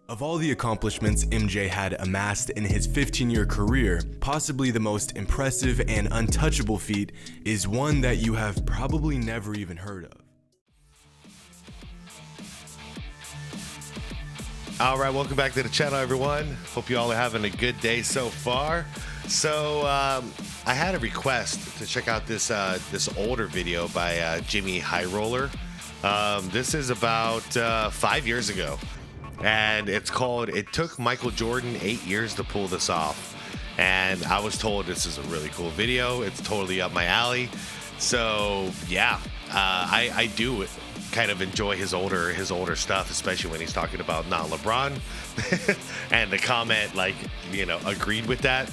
Of all the accomplishments MJ had amassed in his 15-year career, possibly the most impressive and untouchable feat is one that you have probably never even heard of. All right, welcome back to the channel, everyone. Hope you all are having a good day so far. So I had a request to check out this older video by Jimmy High Roller. This is about 5 years ago. And it's called, It Took Michael Jordan 8 years to Pull This Off. And I was told this is a really cool video. It's totally up my alley. So yeah, I do kind of enjoy his older stuff, especially when he's talking about not LeBron. And the comment, like, you know, agreed with that.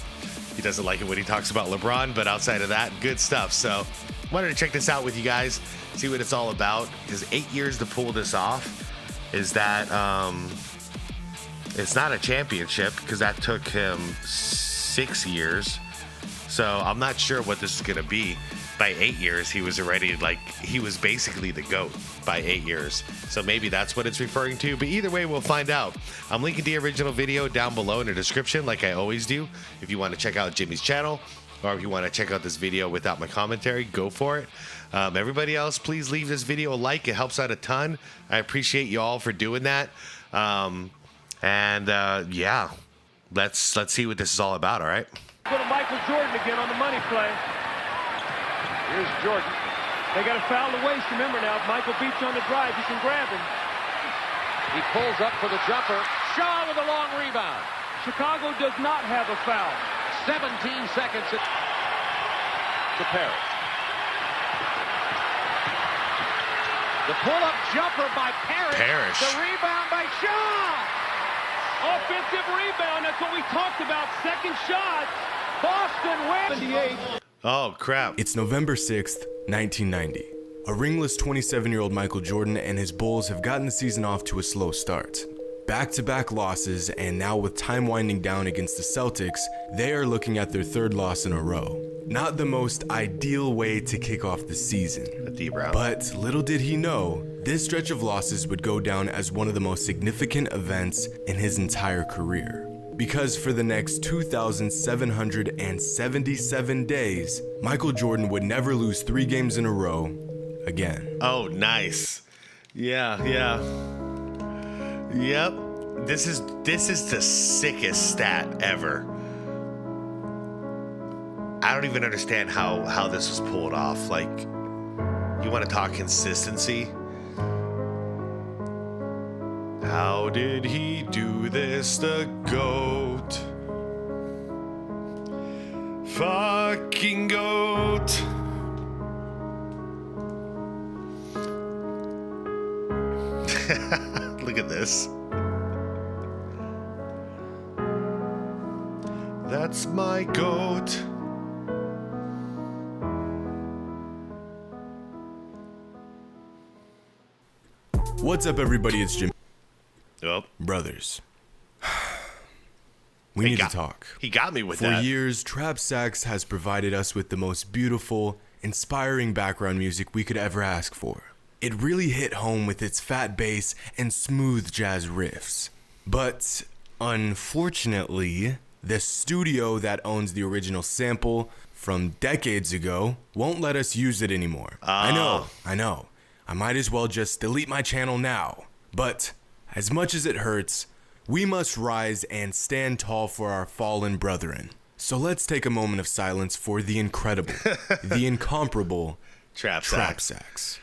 He doesn't like it when he talks about LeBron, but outside of that, good stuff. So wanted to check this out with you guys, see what it's all about. Because 8 years to pull this off. Is that it's not a championship, because that took him 6 years. So I'm not sure what this is gonna be. By 8 years, he was already, like, he was basically the GOAT by 8 years. So maybe that's what it's referring to. But either way, we'll find out. I'm linking the original video down below in the description, like I always do. If you want to check out Jimmy's channel, or if you want to check out this video without my commentary, go for it. Everybody else, please leave this video a like. It helps out a ton. I appreciate you all for doing that. Yeah, let's see what this is all about. All right. Go to Michael Jordan again on the money play. Here's Jordan. They got a foul to waste. Remember now, if Michael beats you on the drive, you can grab him. He pulls up for the jumper. Shaw with a long rebound. Chicago does not have a foul. 17 seconds to Parrish. The pull-up jumper by Parrish. The rebound by Shaw. Offensive rebound. That's what we talked about. Second shot. Boston wins. Oh, crap. It's November 6th, 1990. A ringless 27-year-old Michael Jordan and his Bulls have gotten the season off to a slow start. Back-to-back losses, and now with time winding down against the Celtics, they are looking at their third loss in a row. Not the most ideal way to kick off the season. But little did he know, this stretch of losses would go down as one of the most significant events in his entire career. Because for the next 2,777 days, Michael Jordan would never lose 3 games in a row again. Oh, nice. Yeah. Yep. This is the sickest stat ever. I don't even understand how this was pulled off. Like, you want to talk consistency? How did he do this, the GOAT? Fucking GOAT. Look at this. That's my GOAT. What's up, everybody? It's Jim. Yep. Brothers. We need to talk. He got me with For that. For years, Trap Sax has provided us with the most beautiful, inspiring background music we could ever ask for. It really hit home with its fat bass and smooth jazz riffs. But unfortunately, the studio that owns the original sample from decades ago won't let us use it anymore. I know. I might as well just delete my channel now. But as much as it hurts, we must rise and stand tall for our fallen brethren. So let's take a moment of silence for the incredible, the incomparable Trap Sax.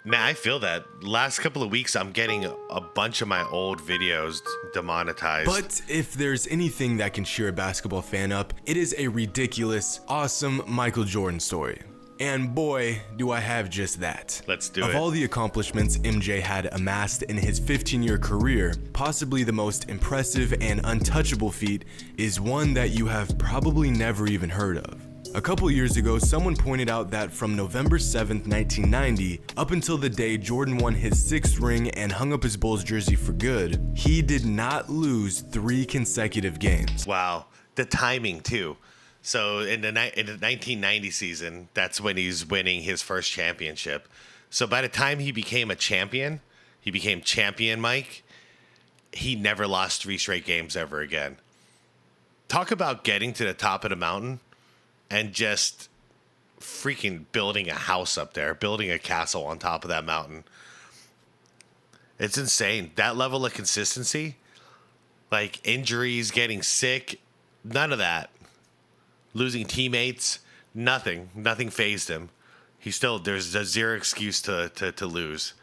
Man, I feel that. Last couple of weeks, I'm getting a bunch of my old videos demonetized. But if there's anything that can cheer a basketball fan up, it is a ridiculous, awesome Michael Jordan story. And boy, do I have just that. Let's do it. Of all the accomplishments MJ had amassed in his 15-year career, possibly the most impressive and untouchable feat is one that you have probably never even heard of. A couple years ago, someone pointed out that from November 7th, 1990, up until the day Jordan won his 6th ring and hung up his Bulls jersey for good, he did not lose 3 consecutive games. Wow, the timing too. So in the 1990 season, that's when he's winning his first championship. So by the time he became a champion, he became champion, Mike, he never lost 3 straight games ever again. Talk about getting to the top of the mountain and just freaking building a house up there, building a castle on top of that mountain. It's insane. That level of consistency, like injuries, getting sick, none of that. Losing teammates, nothing fazed him. There's zero excuse to lose.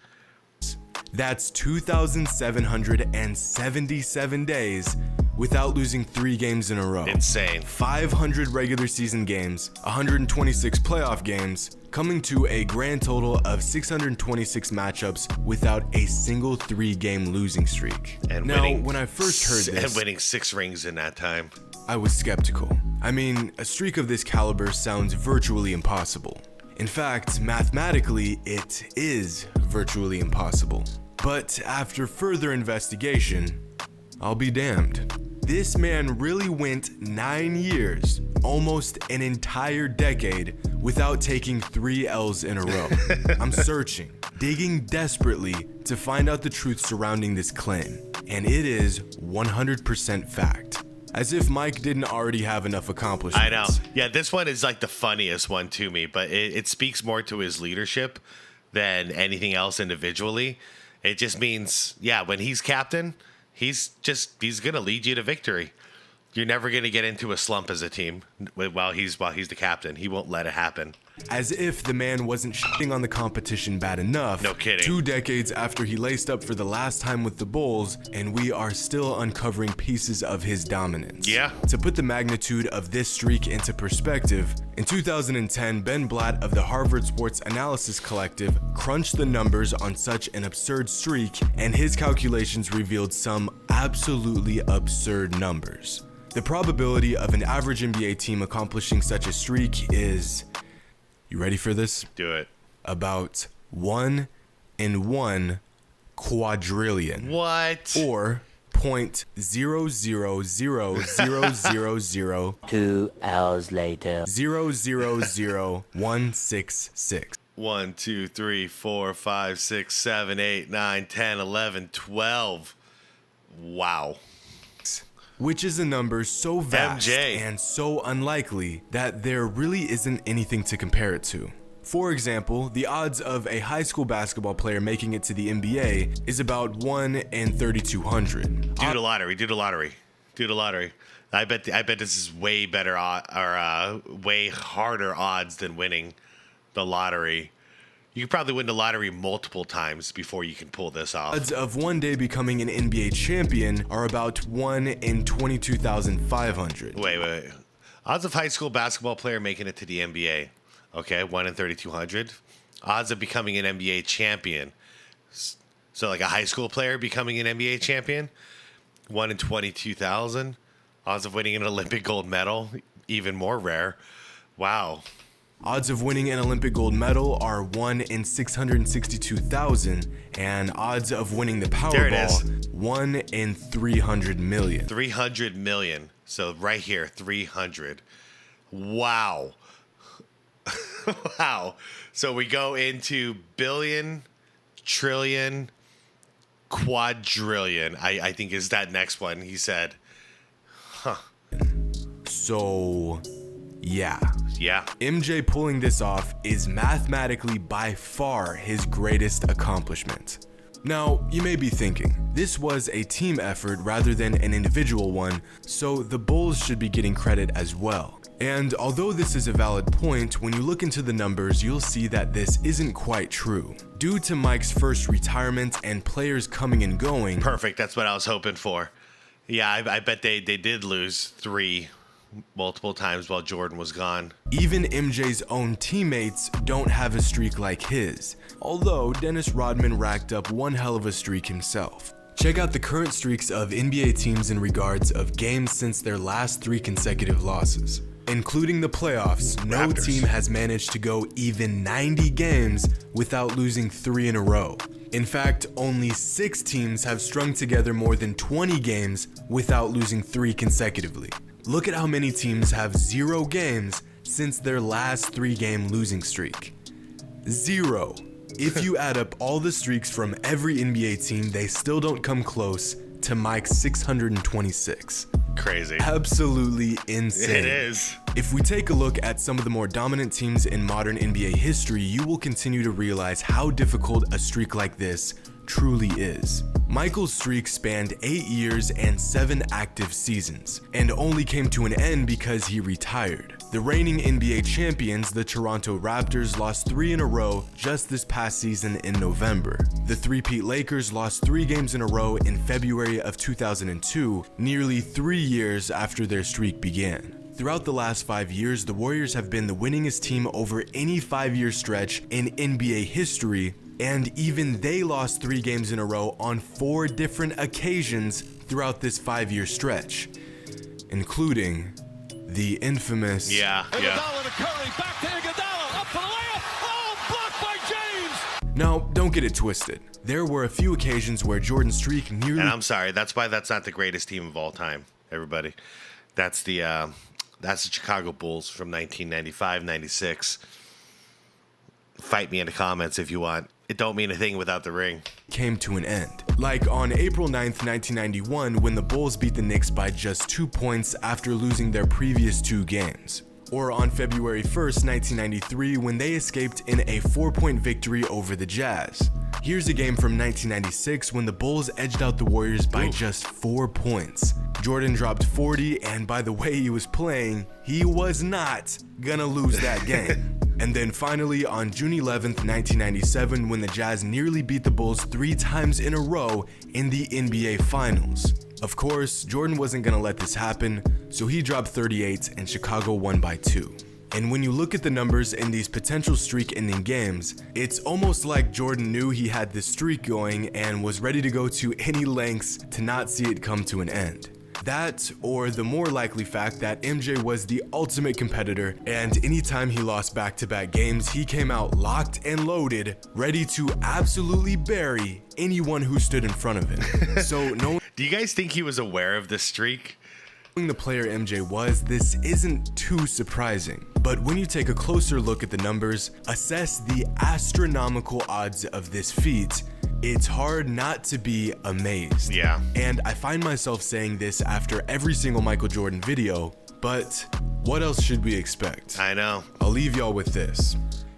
That's 2,777 days without losing 3 games in a row. Insane. 500 regular season games, 126 playoff games, coming to a grand total of 626 matchups without a single 3-game losing streak. And now, winning, when I first heard this, and winning 6 rings in that time, I was skeptical. I mean, a streak of this caliber sounds virtually impossible. In fact, mathematically, it is virtually impossible. But after further investigation, I'll be damned. This man really went 9 years, almost an entire decade, without taking 3 L's in a row. I'm searching, digging desperately to find out the truth surrounding this claim, and it is 100% fact. As if Mike didn't already have enough accomplishments. I know. Yeah, this one is like the funniest one to me, but it speaks more to his leadership than anything else individually. It just means, yeah, when he's captain, he's going to lead you to victory. You're never going to get into a slump as a team while he's the captain. He won't let it happen. As if the man wasn't shitting on the competition bad enough. No kidding. 2 decades after he laced up for the last time with the Bulls, and we are still uncovering pieces of his dominance. Yeah. To put the magnitude of this streak into perspective, in 2010, Ben Blatt of the Harvard Sports Analysis Collective crunched the numbers on such an absurd streak, and his calculations revealed some absolutely absurd numbers. The probability of an average NBA team accomplishing such a streak is... You ready for this? Do it. About 1 in 1 quadrillion. What? Or 0.0000000 2 hours later. 000166. 1, 2, 3, 4, 5, 6, 7, 8, 9, 10, 11, 12. Wow. Which is a number so vast MJ. and so unlikely that there really isn't anything to compare it to. For example, the odds of a high school basketball player making it to the NBA is about 1 in 3,200. Do the lottery. I bet this is way better way harder odds than winning the lottery. You could probably win the lottery multiple times before you can pull this off. Odds of one day becoming an NBA champion are about 1 in 22,500. Wait. Odds of high school basketball player making it to the NBA. Okay, 1 in 3,200. Odds of becoming an NBA champion. So like a high school player becoming an NBA champion, 1 in 22,000. Odds of winning an Olympic gold medal, even more rare. Wow. Odds of winning an Olympic gold medal are 1 in 662,000, and odds of winning the Powerball, 1 in 300 million. 300 million. So right here, 300. Wow. Wow. So we go into billion, trillion, quadrillion. I think is that next one, he said. So, yeah. Yeah. MJ pulling this off is mathematically by far his greatest accomplishment. Now, you may be thinking, this was a team effort rather than an individual one, so the Bulls should be getting credit as well. And although this is a valid point, when you look into the numbers, you'll see that this isn't quite true. Due to Mike's first retirement and players coming and going... Perfect, that's what I was hoping for. Yeah, I bet they did lose 3 multiple times while Jordan was gone. Even MJ's own teammates don't have a streak like his, although Dennis Rodman racked up one hell of a streak himself. Check out the current streaks of NBA teams in regards of games since their last 3 consecutive losses. Including the playoffs, no Raptors. team has managed to go even 90 games without losing 3 in a row. In fact, only 6 teams have strung together more than 20 games without losing 3 consecutively. Look at how many teams have 0 games since their last 3-game losing streak. 0. If you add up all the streaks from every NBA team, they still don't come close to Mike's 626. Crazy. Absolutely insane. It is. If we take a look at some of the more dominant teams in modern NBA history, you will continue to realize how difficult a streak like this truly is. Michael's streak spanned 8 years and 7 active seasons, and only came to an end because he retired. The reigning NBA champions, the Toronto Raptors, lost 3 in a row just this past season in November. The three-peat Lakers lost 3 games in a row in February of 2002, nearly 3 years after their streak began. Throughout the last 5 years, the Warriors have been the winningest team over any 5-year stretch in NBA history, and even they lost 3 games in a row on 4 different occasions throughout this 5-year stretch, including the infamous Iguodala to Curry, back to Iguodala, up for the layup. Oh, blocked by James. Now, don't get it twisted. There were a few occasions where Jordan's streak nearly... And I'm sorry, that's why that's not the greatest team of all time, everybody. That's the Chicago Bulls from 1995-96. Fight me in the comments if you want. It don't mean a thing without the ring. Came to an end. Like on April 9th, 1991, when the Bulls beat the Knicks by just 2 points after losing their previous 2 games. Or on February 1st, 1993, when they escaped in a 4-point victory over the Jazz. Here's a game from 1996 when the Bulls edged out the Warriors by just 4 points. Jordan dropped 40, and by the way he was playing, he was not gonna lose that game. And then finally on June 11th, 1997, when the Jazz nearly beat the Bulls 3 times in a row in the NBA Finals. Of course, Jordan wasn't gonna let this happen, so he dropped 38 and Chicago won by 2. And when you look at the numbers in these potential streak-ending games, it's almost like Jordan knew he had this streak going and was ready to go to any lengths to not see it come to an end. That, or the more likely fact that MJ was the ultimate competitor, and anytime he lost back-to-back games, he came out locked and loaded, ready to absolutely bury anyone who stood in front of him. So no. Do you guys think he was aware of this streak? Knowing the player MJ was, this isn't too surprising. But when you take a closer look at the numbers, assess the astronomical odds of this feat, it's hard not to be amazed. Yeah. And I find myself saying this after every single Michael Jordan video, but what else should we expect? I know. I'll leave y'all with this.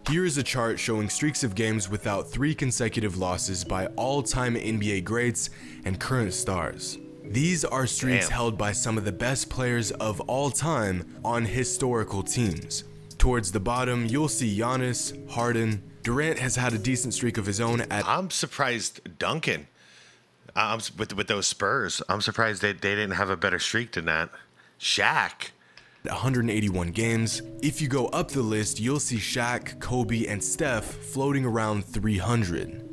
Here is a chart showing streaks of games without 3 consecutive losses by all-time NBA greats and current stars. These are streaks held by some of the best players of all time on historical teams. Towards the bottom, you'll see Giannis, Harden. Durant has had a decent streak of his own at... I'm surprised Duncan, with those Spurs, I'm surprised they didn't have a better streak than that. Shaq. 181 games. If you go up the list, you'll see Shaq, Kobe, and Steph floating around 300.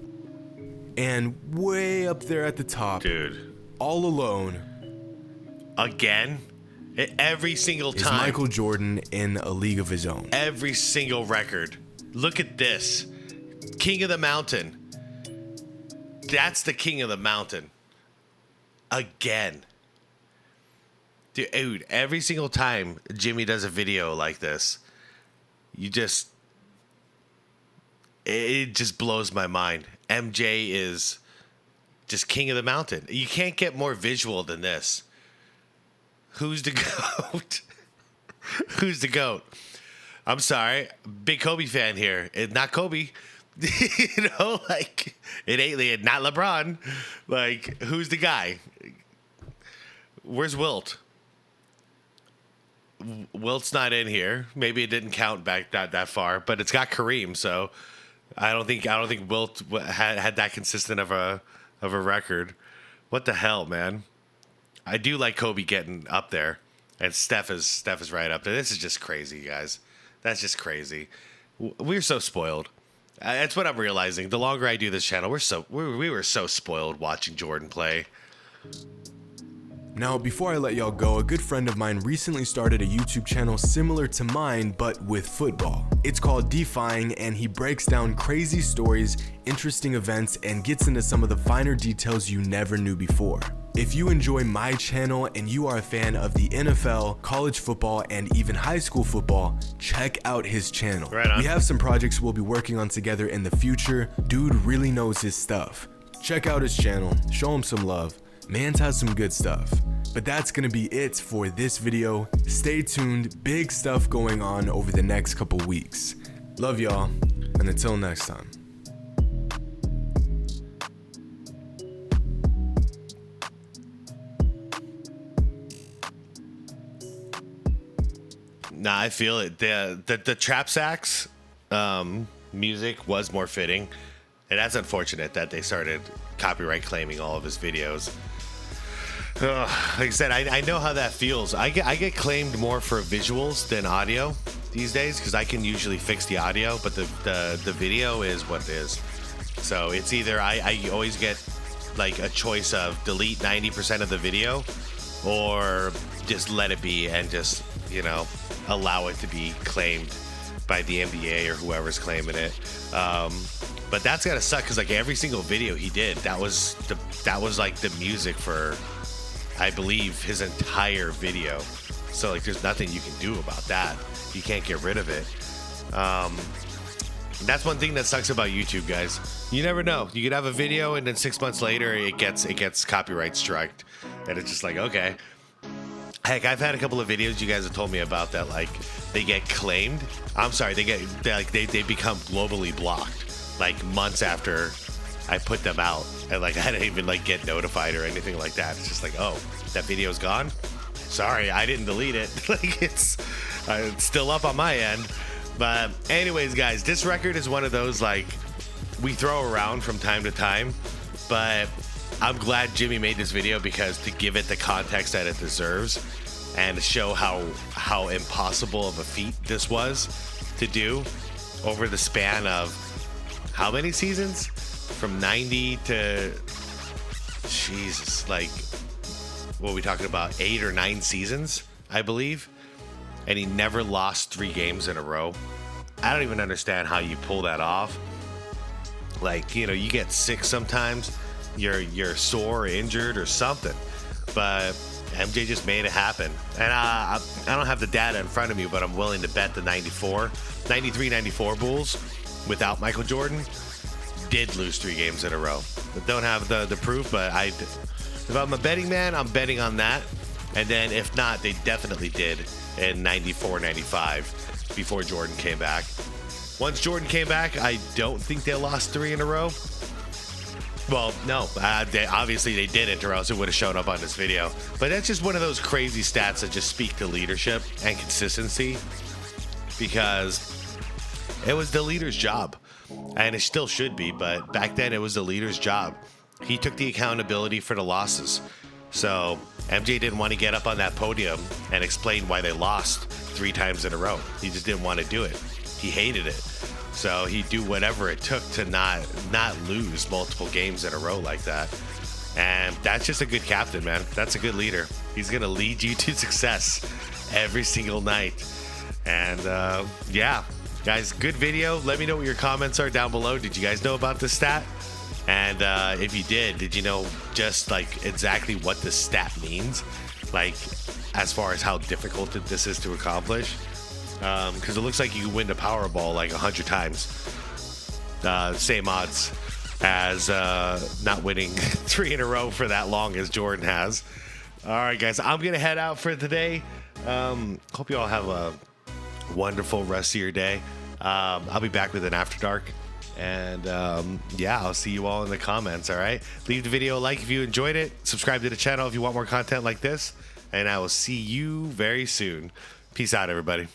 And way up there at the top, Dude. all alone, Again? Every single is time. Michael Jordan in a league of his own. Every single record. Look at this. King of the Mountain. That's the King of the Mountain. Again. Dude, every single time Jimmy does a video like this, it just blows my mind. MJ is just King of the Mountain. You can't get more visual than this. Who's the GOAT? Who's the GOAT? I'm sorry, big Kobe fan here. It's not Kobe. You know, like, it ain't not LeBron. Like, who's the guy? Where's Wilt? Wilt's not in here. Maybe it didn't count back that far, but it's got Kareem, so I don't think Wilt had that consistent of a record. What the hell, man? I do like Kobe getting up there, and Steph is right up there. This is just crazy, guys. That's just crazy. We're so spoiled. That's what I'm realizing. The longer I do this channel, we were so spoiled watching Jordan play. Now, before I let y'all go, a good friend of mine recently started a YouTube channel similar to mine, but with football. It's called Defying, and he breaks down crazy stories, interesting events, and gets into some of the finer details you never knew before. If you enjoy my channel and you are a fan of the NFL, college football, and even high school football, check out his channel. Right on. We have some projects we'll be working on together in the future. Dude really knows his stuff. Check out his channel, show him some love. Mans has some good stuff. But that's gonna be it for this video. Stay tuned, big stuff going on over the next couple weeks. Love y'all, and until next time. Nah, I feel it. The trap sax music was more fitting, and that's unfortunate that they started copyright claiming all of his videos. Like I said, I know how that feels. I get claimed more for visuals than audio these days because I can usually fix the audio, but the video is what it is. So it's either I always get like a choice of delete 90% of the video or just let it be and just, you know, allow it to be claimed by the NBA or whoever's claiming it. But that's gotta suck because like every single video he did, that was like the music for, I believe, his entire video. So like there's nothing you can do about that. You can't get rid of it. That's one thing that sucks about YouTube, guys. You never know. You could have a video and then 6 months later it gets copyright striked. And it's just like, okay. Heck, I've had a couple of videos you guys have told me about that, like they get claimed. I'm sorry, they become globally blocked like months after I put them out, and like I didn't even like get notified or anything like that. It's just like, oh, that video's gone. Sorry, I didn't delete it. Like it's still up on my end. But anyways, guys, this record is one of those like we throw around from time to time, but I'm glad Jimmy made this video because to give it the context that it deserves and to show how impossible of a feat this was to do over the span of how many seasons? From 90 to, Jesus, like, what are we talking about? 8 or 9 seasons, I believe. And he never lost 3 games in a row. I don't even understand how you pull that off. Like, you know, you get sick sometimes. You're sore or injured or something, but MJ just made it happen. And I don't have the data in front of me, but I'm willing to bet the 93-94 Bulls without Michael Jordan did lose 3 games in a row. I don't have the proof, but if I'm a betting man, I'm betting on that. And then if not, they definitely did in 94-95 before Jordan came back. Once Jordan came back, I don't think they lost 3 in a row. Well, no, obviously they didn't, or else it would have shown up on this video. But that's just one of those crazy stats that just speak to leadership and consistency, because it was the leader's job, and it still should be, but back then it was the leader's job. He took the accountability for the losses. So MJ didn't want to get up on that podium and explain why they lost 3 times in a row. He just didn't want to do it. He hated it. So he'd do whatever it took to not lose multiple games in a row like that. And that's just a good captain, man. That's a good leader. He's going to lead you to success every single night. And yeah, guys, good video. Let me know what your comments are down below. Did you guys know about this stat? And if you did you know just like exactly what this stat means? Like as far as how difficult this is to accomplish? Because it looks like you can win the Powerball like 100 times. Same odds as not winning 3 in a row for that long as Jordan has. All right, guys, I'm going to head out for today. Hope you all have a wonderful rest of your day. I'll be back with an After Dark. And yeah, I'll see you all in the comments, all right? Leave the video a like if you enjoyed it. Subscribe to the channel if you want more content like this. And I will see you very soon. Peace out, everybody.